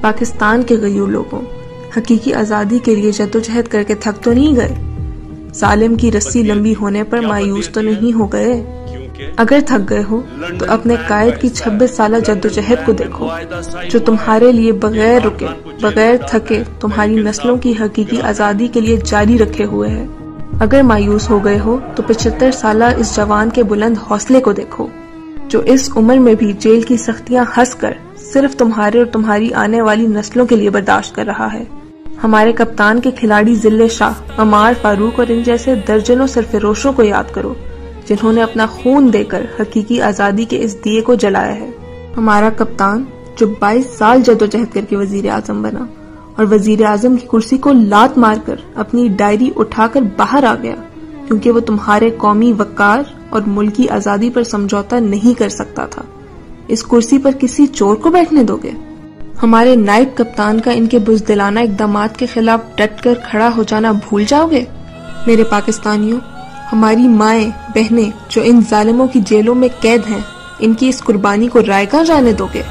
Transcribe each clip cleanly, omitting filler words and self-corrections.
پاکستان کے غیور لوگوں، حقیقی آزادی کے لیے جدوجہد کر کے تھک تو نہیں گئے؟ ظالم کی رسی لمبی ہونے پر مایوس تو نہیں ہو گئے؟ اگر تھک گئے ہو تو اپنے قائد کی 26 سالہ جدوجہد کو دیکھو، جو تمہارے لیے بغیر رکے، بغیر تھکے تمہاری نسلوں کی حقیقی آزادی کے لیے جاری رکھے ہوئے ہے۔ اگر مایوس ہو گئے ہو تو 75 سالہ اس جوان کے بلند حوصلے کو دیکھو، جو اس عمر میں بھی جیل کی سختیاں ہنس کر صرف تمہارے اور تمہاری آنے والی نسلوں کے لیے برداشت کر رہا ہے۔ ہمارے کپتان کے کھلاڑی ذل شاہ، عمار فاروق اور ان جیسے درجنوں سرفروشوں کو یاد کرو، جنہوں نے اپنا خون دے کر حقیقی آزادی کے اس دیے کو جلایا ہے۔ ہمارا کپتان جو 22 سال جدوجہد کر کے وزیر اعظم بنا اور وزیر اعظم کی کرسی کو لات مار کر اپنی ڈائری اٹھا کر باہر آ گیا، کیونکہ وہ تمہارے قومی وقار اور ملکی آزادی پر سمجھوتا نہیں کر سکتا تھا، اس کرسی پر کسی چور کو بیٹھنے دو گے؟ ہمارے نائب کپتان کا ان کے بزدلانہ اقدامات کے خلاف ڈٹ کر کھڑا ہو جانا بھول جاؤ گے؟ میرے پاکستانیوں، ہماری مائیں بہنیں جو ان ظالموں کی جیلوں میں قید ہیں، ان کی اس قربانی کو رائگاں جانے دو گے؟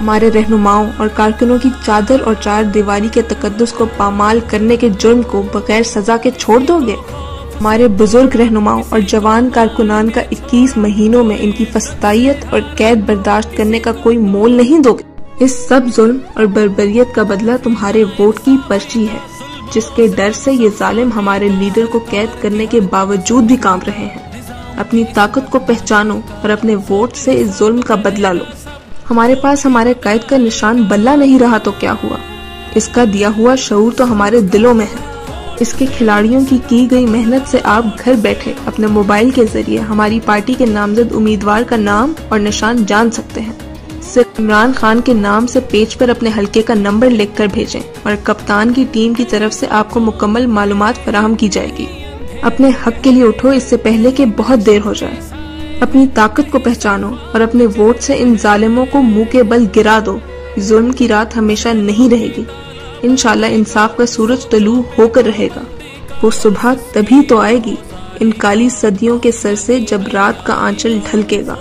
ہمارے رہنماؤں اور کارکنوں کی چادر اور چار دیواری کے تقدس کو پامال کرنے کے جرم کو بغیر سزا کے چھوڑ دو گے؟ ہمارے بزرگ رہنماؤں اور جوان کارکنان کا 21 مہینوں میں ان کی فسطائیت اور قید برداشت کرنے کا کوئی مول نہیں دو گے؟ اس سب ظلم اور بربریت کا بدلہ تمہارے ووٹ کی پرچی ہے، جس کے ڈر سے یہ ظالم ہمارے لیڈر کو قید کرنے کے باوجود بھی کام رہے ہیں۔ اپنی طاقت کو پہچانو اور اپنے ووٹ سے اس ظلم کا بدلہ لو۔ ہمارے پاس ہمارے قائد کا نشان بلہ نہیں رہا تو کیا ہوا؟ اس کا دیا ہوا شعور تو ہمارے دلوں میں ہے۔ اس کے کھلاڑیوں کی گئی محنت سے آپ گھر بیٹھے اپنے موبائل کے ذریعے ہماری پارٹی کے نامزد امیدوار کا نام اور نشان جان سکتے ہیں۔ صرف عمران خان کے نام سے پیج پر اپنے حلقے کا نمبر لکھ کر بھیجیں اور کپتان کی ٹیم کی طرف سے آپ کو مکمل معلومات فراہم کی جائے گی۔ اپنے حق کے لیے اٹھو اس سے پہلے کہ بہت دیر ہو جائے۔ اپنی طاقت کو پہچانو اور اپنے ووٹ سے ان ظالموں کو منہ کے بل گرا دو۔ ظلم کی رات ہمیشہ نہیں رہے گی، انشاءاللہ انصاف کا سورج طلوع ہو کر رہے گا۔ وہ صبح تبھی تو آئے گی ان کالی صدیوں کے سر سے، جب رات کا آنچل ڈھلکے گا،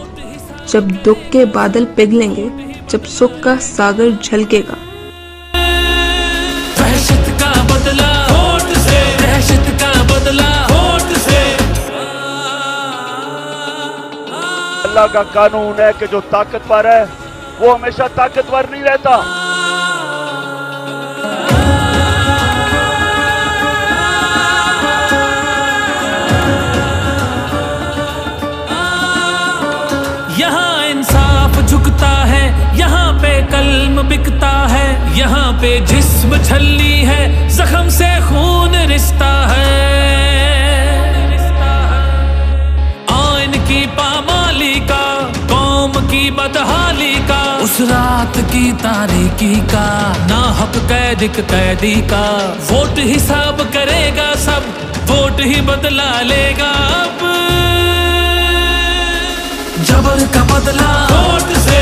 جب دکھ کے بادل پگھلیں گے، جب سکھ کا ساگر جھلکے گا۔ دہشت کا بدلہ ووٹ سے، دہشت کا بدلہ ووٹ سے۔ اللہ کا قانون ہے کہ جو طاقتور ہے وہ ہمیشہ طاقتور نہیں رہتا۔ یہاں انصاف جھکتا ہے، یہاں پہ کلم بکتا ہے، یہاں پہ جسم چھلی ہے، زخم سے خون رشتہ ہے۔ آئین کی پامالی کا، قوم کی بدحالی کا، اس رات کی تاریکی کا، ناحق قیدی کا، ووٹ حساب کرے گا سب، ووٹ ہی بدلا لے گا اب۔ جبر کا بدلہ ووٹ سے،